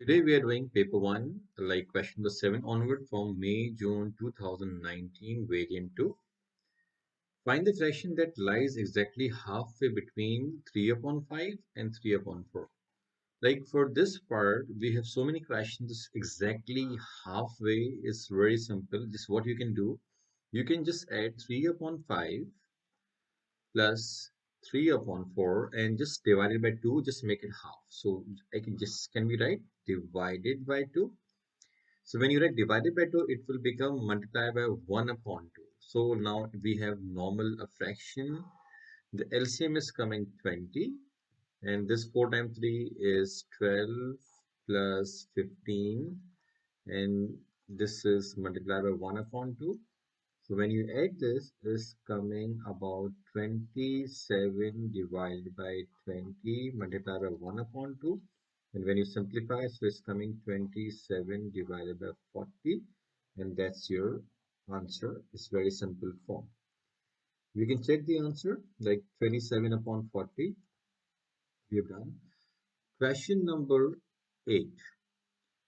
Today we are doing paper 1, like question number 7 onward from May, June 2019, variant 2. Find the fraction that lies exactly halfway between 3 upon 5 and 3 upon 4. Like for this part, we have so many questions exactly halfway. Is very simple. Just what you can do, you can just add 3 upon 5 plus 3 upon 4 and just divide it by 2, just make it half. So I can we write divided by 2. So when you write divided by 2, it will become multiplied by 1 upon 2. So now we have normal a fraction. The LCM is coming 20. And this 4 times 3 is 12 plus 15. And this is multiplied by 1 upon 2. So when you add this, is coming about 27 divided by 20 multiplied by 1 upon 2. And when you simplify, so it's coming 27 divided by 40. And that's your answer. It's very simple form. We can check the answer like 27 upon 40. We have done. Question number 8.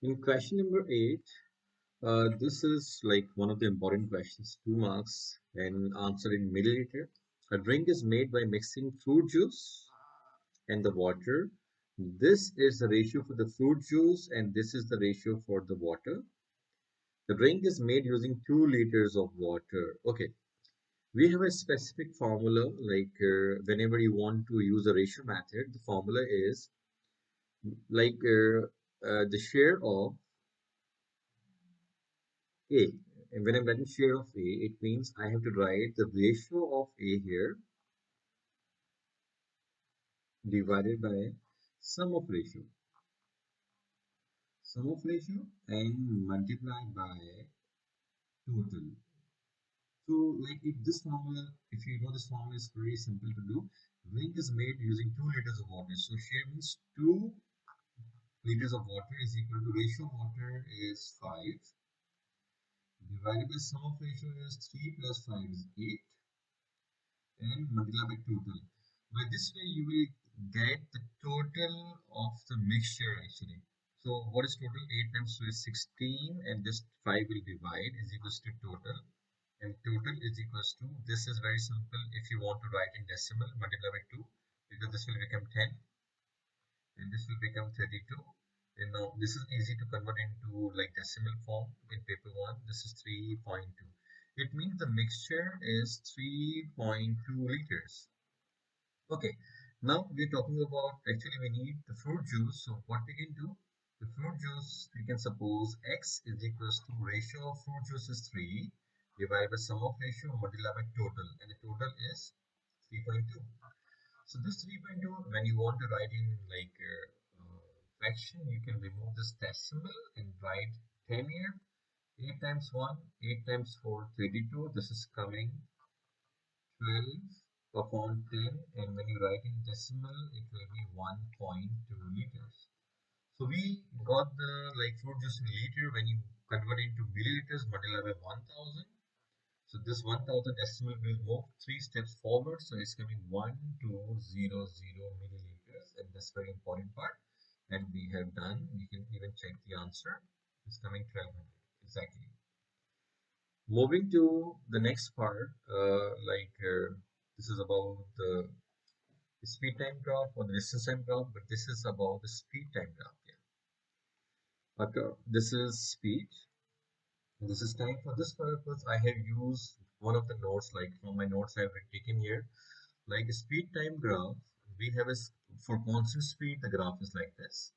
In question number 8, this is like one of the important questions, 2 marks and answer in milliliter. A drink is made by mixing fruit juice and the water. This is the ratio for the fruit juice and this is the ratio for the water. The drink is made using 2 liters of water. Okay, we have a specific formula like whenever you want to use a ratio method, the formula is like the share of A. And when I'm writing share of A, it means I have to write the ratio of A here divided by sum of ratio. Sum of ratio and multiplied by total. So like if this formula, if you know this formula is very simple to do. Drink is made using 2 liters of water. So share means 2 liters of water is equal to ratio of water is 5 divided by sum of ratio is 3 plus 5 is 8 and multiply by total. By this way, you will get the total of the mixture actually. So what is total? 8 times 2 is 16 and just 5 will divide is equals to total. And total is equals to, this is very simple if you want to write in decimal, multiply by 2 because this will become 10 and this will become 32. And now this is easy to convert into like decimal form in paper 1. This is 3.2. It means the mixture is 3.2 liters. Okay, now we're talking about actually we need the fruit juice. So what we can do, the fruit juice, we can suppose x is equals to ratio of fruit juice is 3 divided by sum of ratio multiplied by total, and the total is 3.2. So this 3.2, when you want to write in like fraction, you can remove this decimal and write 10 here. 8 times 1, 8 times 4, 32. This is coming 12 upon 10, and when you write in decimal, it will be 1.2 liters. So we got the like fruit juice in liter. When you convert into milliliters, multiply by 1000. So this 1000 decimal will move 3 steps forward. So it's coming 1200 milliliters, and that's very important part. And we have done. You can even check the answer. It's coming 1200 exactly. Moving to the next part, this is about the speed time graph or the distance time graph, but this is about the speed time graph. Yeah. Okay. This is speed. And this is time. For this purpose, I have used one of the notes, like from my notes I have taken here. Like a speed time graph, we have a for constant speed, the graph is like this.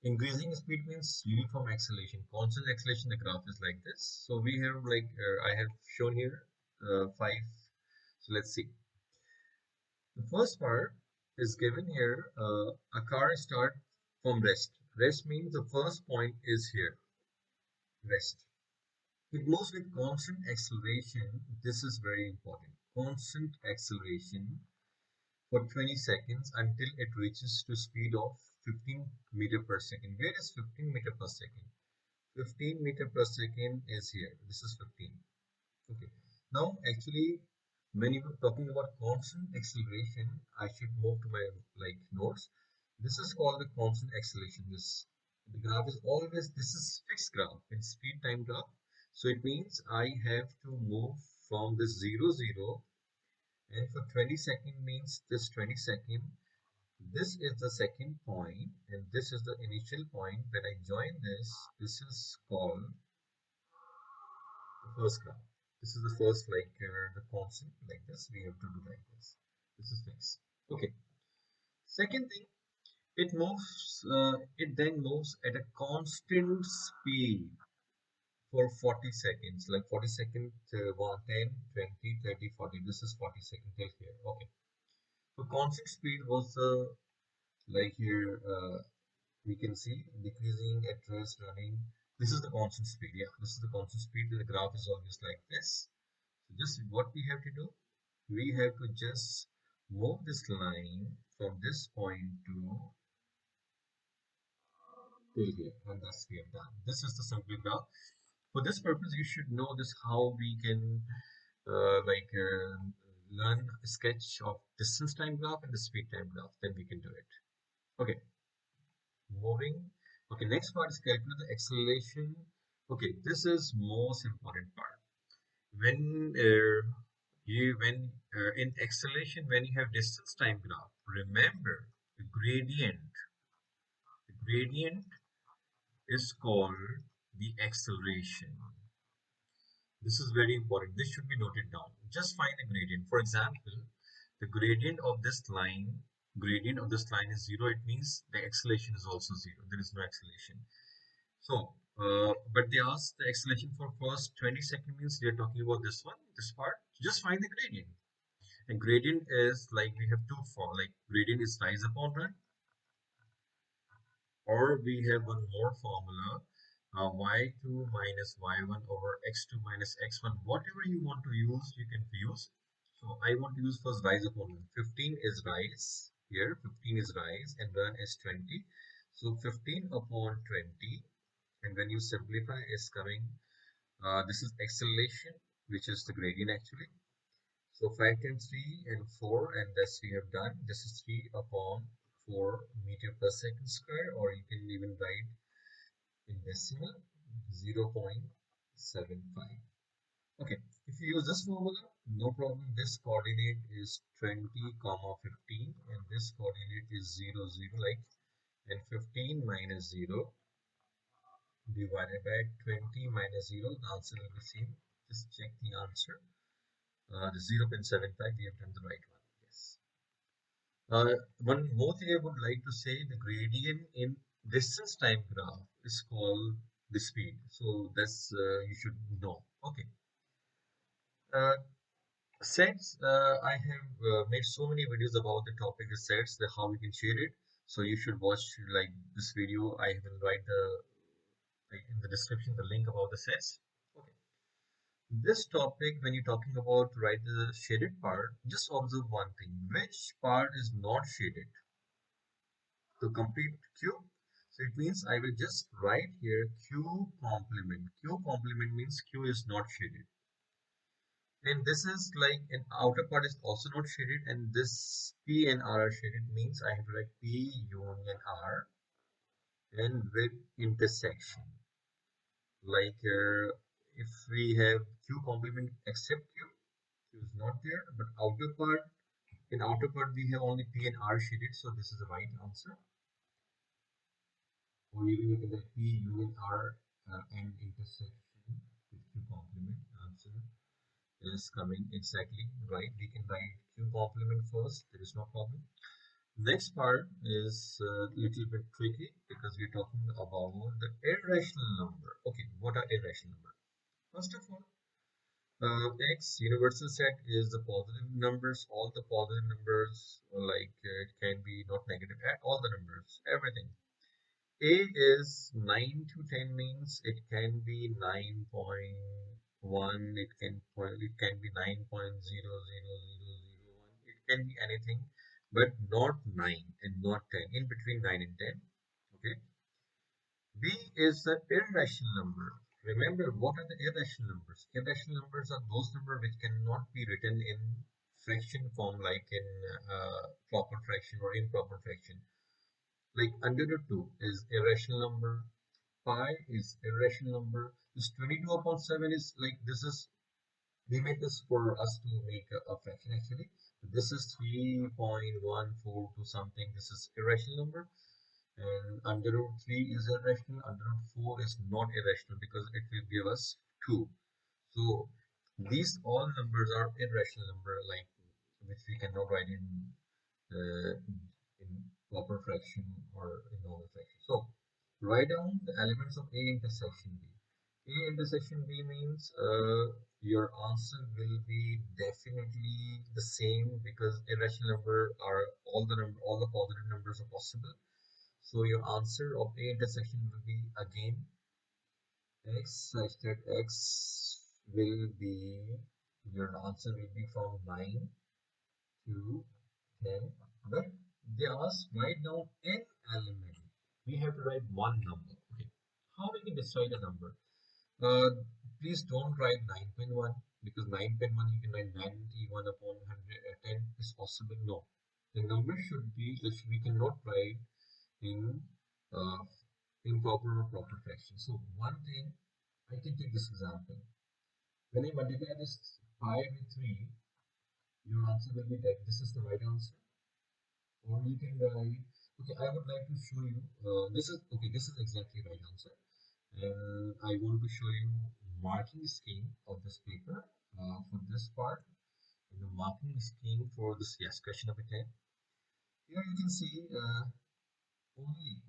Increasing speed means uniform acceleration. Constant acceleration, the graph is like this. So we have like I have shown here 5. So let's see. The first part is given here. A car start from rest. Rest means the first point is here. Rest. It moves with constant acceleration. This is very important. Constant acceleration for 20 seconds until it reaches to speed of 15 meter per second. Where is 15 meter per second? 15 meter per second is here. This is 15. Okay. Now, actually, when you are talking about constant acceleration, I should move to my like notes. This is called the constant acceleration. This The graph is always, this is fixed graph in speed time graph. So it means I have to move from this 0, 0, and for 20 second means this 20 second. This is the second point, and this is the initial point. When I join this, this is called the first graph. This is the first, like the constant, like this. We have to do like this. This is fixed. Okay. Second thing, it moves. It then moves at a constant speed for 40 seconds. Like 40 seconds, 1, 10, 20, 30, 40. This is 40 seconds till here. Okay. So constant speed was like here. We can see decreasing at rest running. This is the constant speed. Yeah, this is the constant speed. The graph is always like this. So just what we have to do, we have to just move this line from this point to till here, and thus we have done. This is the simple graph. For this purpose, you should know this how we can learn a sketch of distance time graph and the speed time graph. Then we can do it. Okay, moving. Okay, next part is calculate the acceleration. Okay, this is most important part. When in acceleration, when you have distance time graph, remember the gradient. The gradient is called the acceleration. This is very important. This should be noted down. Just find the gradient. For example, the gradient of this line is zero. It means the acceleration is also zero. There is no acceleration. So, but they ask the acceleration for first 20 seconds means they are talking about this one, this part. Just find the gradient. And gradient is like we have two form. Like gradient is rise upon run, or we have one more formula, y2 minus y1 over x2 minus x1. Whatever you want to use, you can use. So I want to use first rise upon run. 15 is rise here. 15 is rise and run is 20. So 15 upon 20, and when you simplify, is coming. This is acceleration, which is the gradient actually. So 5 times 3 and 4, and thus we have done. This is 3 upon 4 meter per second square, or you can even write in decimal 0.75. Okay, if you use this formula, no problem. This coordinate is 20 comma 15, and this coordinate is 0, 0, like, and 15 minus 0 divided by 20 minus 0, the answer will be same. Just check the answer. The 0.75, we have done the right one. Yes. One more thing I would like to say, the gradient in distance time graph is called the speed. So that's you should know. Okay. Uh, Sets, I have made so many videos about the topic of sets, the how we can share it. So you should watch like this video. I will write the like, in the description the link about the sets. Okay. This topic, when you're talking about write the shaded part, just observe one thing. Which part is not shaded? To complete Q. So it means I will just write here Q complement. Q complement means Q is not shaded. And this is like an outer part is also not shaded, and this P and R are shaded means I have to write P union R and with intersection. Like if we have Q complement except Q, Q is not there, but outer part, in outer part we have only P and R shaded, so this is the right answer. Or even you can write P union R and intersection with Q complement. Answer is coming exactly right. We can write Q complement first. There is no problem. Next part is a little bit tricky because we're talking about the irrational number. Okay, what are irrational number? First of all, X universal set is the positive numbers. All the positive numbers, like it can be not negative. All the numbers, everything. A is 9 to 10 means it can be 9.1, it can be 9.00001, it can be anything, but not 9 and not 10, in between 9 and 10. Okay. B is the irrational number. Remember, what are the irrational numbers? Irrational numbers are those numbers which cannot be written in fraction form, like in proper fraction or improper fraction. Like under root 2 is irrational number, pi is irrational number. This 22 upon 7 is like, this is, we made this for us to make a fraction actually. This is 3.14 to something. This is irrational number. And under root 3 is irrational. Under root 4 is not irrational because it will give us 2. So these all numbers are irrational number, like which we cannot write in proper fraction or in normal fraction. So write down the elements of A intersection B. A intersection B means your answer will be definitely the same because irrational number are all the positive numbers are possible. So your answer of A intersection will be again x such that x will be, your answer will be from 9 to 10, but they ask write down n element. We have to write one number. Okay, how we can decide a number? Uh, Please don't write 9.1 because 9.1 you can write 91 upon 110 is possible. No, the number should be, we cannot write in uh, improper or proper fraction. So one thing, I can take this example. When I multiply this 5 with 3, your answer will be that this is the right answer. Or you can write, okay, I would like to show you, this is, okay, this is exactly right answer. And I want to show you marking scheme of this paper for this part. And the marking scheme for this, yes, question number 10. Here you can see only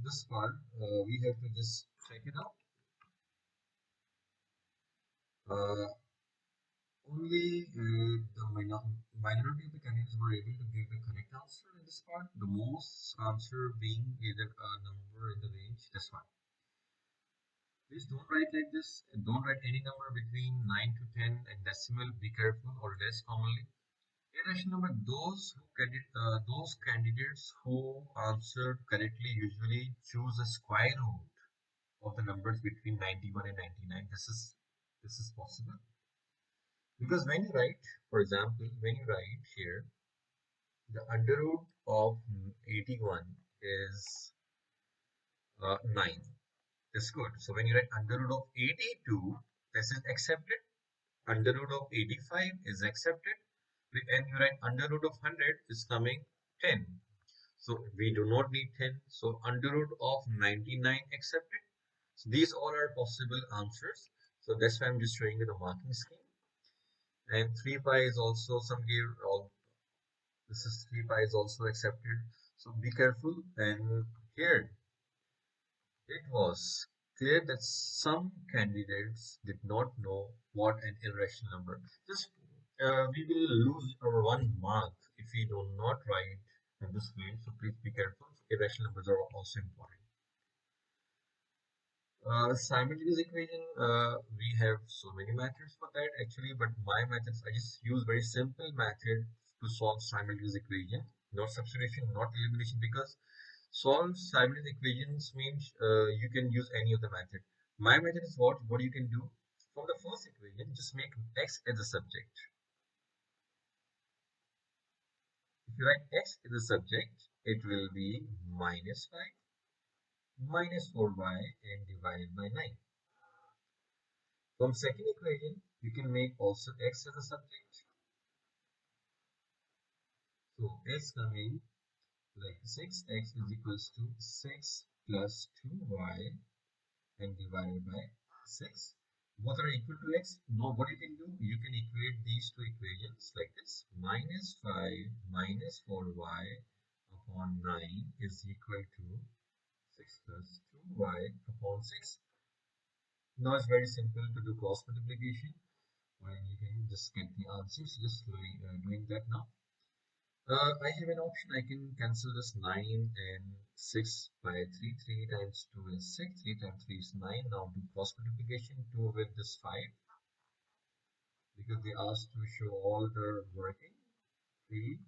this part, we have to just check it out. Uh, Only the minority of the candidates were able to give the correct answer in this part. The most answer being either a number in the range. That's fine. Please don't write like this. Don't write any number between 9 to 10 and decimal. Be careful, or less commonly. Irrational number. Those candidates who answered correctly usually choose a square root of the numbers between 91 and 99. This is possible. Because when you write, for example, when you write here, the under root of 81 is 9. That's good. So when you write under root of 82, this is accepted. Under root of 85 is accepted. And you write under root of 100 is coming 10. So we do not need 10. So under root of 99 accepted. So these all are possible answers. So that's why I'm just showing you the marking scheme. And 3 pi is also some here. This is 3 pi is also accepted. So be careful. And here it was clear that some candidates did not know what an irrational number. Just we will lose our 1 mark if we do not write in this way. So please be careful. Irrational numbers are also important. Simultaneous equation, we have so many methods for that actually, but my methods, I just use very simple method to solve simultaneous equation, not substitution, not elimination, because solve simultaneous equations means you can use any of the method. My method is what you can do from the first equation, just make x as a subject. If you write x as a subject, it will be minus 5 minus 4y and divided by 9. From second equation, you can make also x as a subject. So x coming like 6x is equals to 6 plus 2y and divided by 6. Both are equal to x. Now what you can do, you can equate these two equations like this. Minus 5 minus 4y upon 9 is equal to 6 plus 2y upon 6. Now it's very simple to do cross multiplication. And you can just get the answers. Just slowly doing that now. I have an option. I can cancel this 9 and 6 by 3. 3 times 2 is 6. 3 times 3 is 9. Now do cross multiplication. 2 with this 5. Because they asked to show all the working. 3,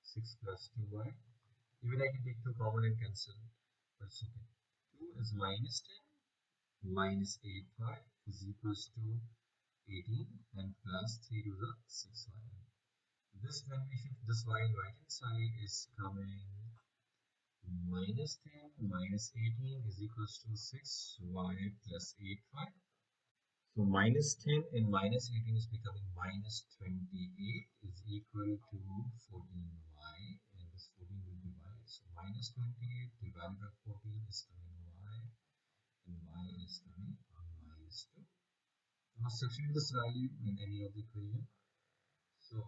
6 plus 2y. Even I can take 2 common and cancel. But it's okay. 2 is minus 10. Minus 8y is equals to 18. And plus 3 to the 6y. This, when we shift this y in right hand side, is coming minus 10 minus 18 is equals to 6y plus 8, right? So minus 10 and minus 18 is becoming minus 28 is equal to 14y, and this 14 will be y. So minus 28 divided by 14 is coming y, and y is coming minus 2. Now substitute this value in any of the equation. So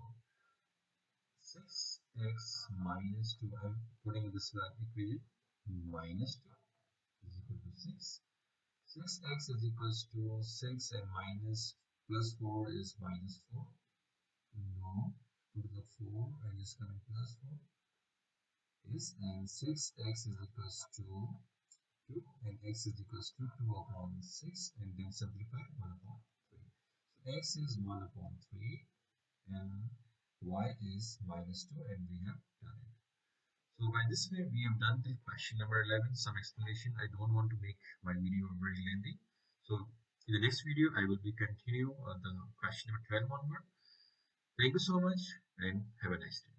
6x minus 2, I'm putting this equation, minus 2 is equal to 6. 6x is equals to 6 and minus plus 4 is minus 4. No, to the 4 and is coming plus 4 is, and 6x is equals to 2 and x is equals to 2 upon 6, and then simplify 1 upon 3. So x is 1 upon 3 and y is minus 2, and we have done it. So by this way we have done till question number 11, some explanation. I don't want to make my video very lengthy. So in the next video I will be continue the question number 12 onward. Thank you so much and have a nice day.